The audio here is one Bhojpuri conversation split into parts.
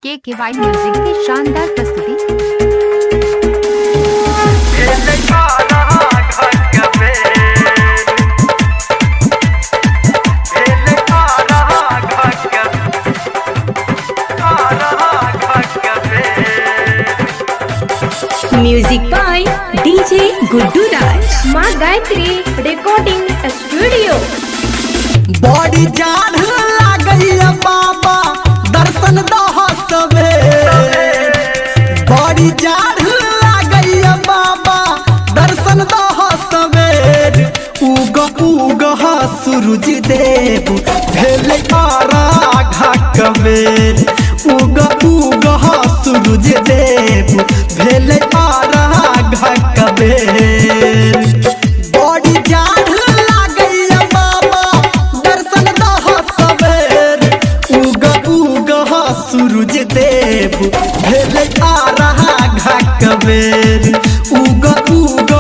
KKY म्यूजिक की शानदार प्रस्तुति। म्यूजिक बाय डीजे गुड्डू राज, माँ गायत्री रिकॉर्डिंग स्टूडियो। बड़ी जान लागैया बाबा दर्शन दह सबे, बड़ी जान लागैया बाबा दर्शन दह सबेर। उग उग सूरज देव भेले आराघा कबेर, उग उग सूरज देव भेले आराघा कबेर। बड़ी जान लागैया बाबा दर्शन दह सबेर, उग उग सूरज देव भेले आराघा कबेर, उग उग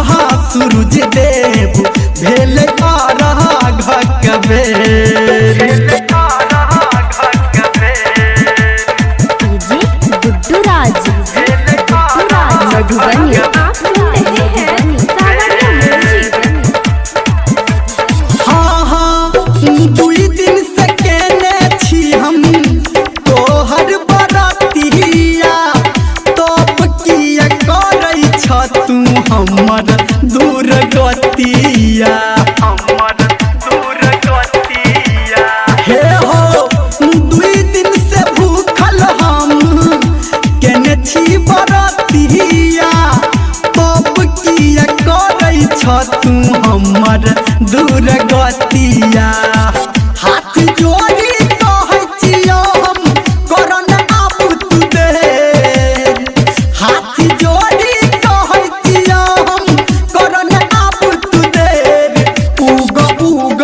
सूरज देव भेले आराघा कबेर। डीजे गुड्डू राज, मधुबनी। आप सुन रहे हैं सावरिया म्यूजिक। हाँ हाँ दुई दिन से केने छी हम तोहर बरतिया, तब किया करै छ तू हमर दूर गतिया, हमर दूर गतिया। हे हो दुई दिन से भूखल हम केने छी बरतिया, तब किया करै छ तू हमर दूर गतिया। हाथ जोड़ी कहै छियौ हम करन आबू तू देर, हाथ जोड़ी कहै छियौ हम करन आबू तू देर। उग उग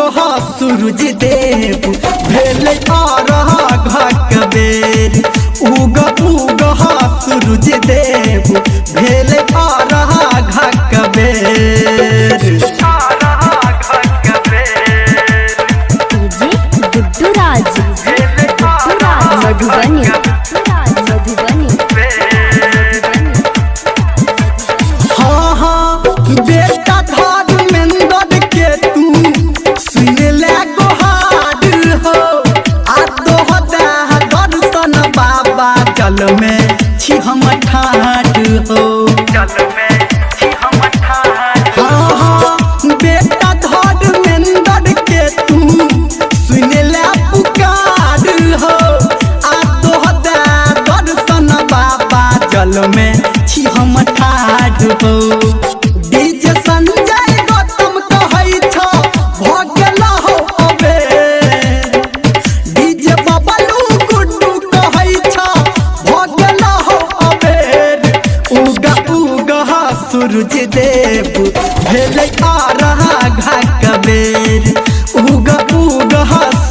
सूरज देव भेले आराघा कबेर, उग उग सूरज देव भेले आराघा कबेर। डीजे गुड्डू राज, मधुबनी। हाँ हाँ बेटा धर्मेंद्र के तू सुन ले गोहार हो, आ तोहर दर्शन बाबा जल में छी हम ठाठ हो, जल में छी हम ठाठ। हाँ हाँ बेटा धर्मेंद्र के तू सुन ले पुकार हो, आ तोहर दर्शन बाबा जल में छी हम ठाठ हो। डीजे संजय गौतम कहै छ भ गेल हो अबेर, डीजे बबलू गुड्डू कहै छ भ गेल हो अबेर। उग उग सूरज देव भेले आराघा कबेर, उग उग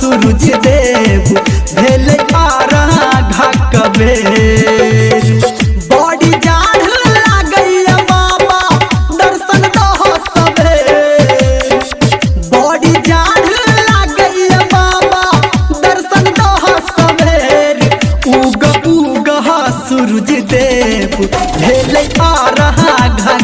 सूरज देव भेले आराघा कबेर। बड़ी जान लागैया बाबा दर्शन दह सबेर, बड़ी जान लागैया बाबा दर्शन दह सबेर। उग उग सूरज देव भेले आराघा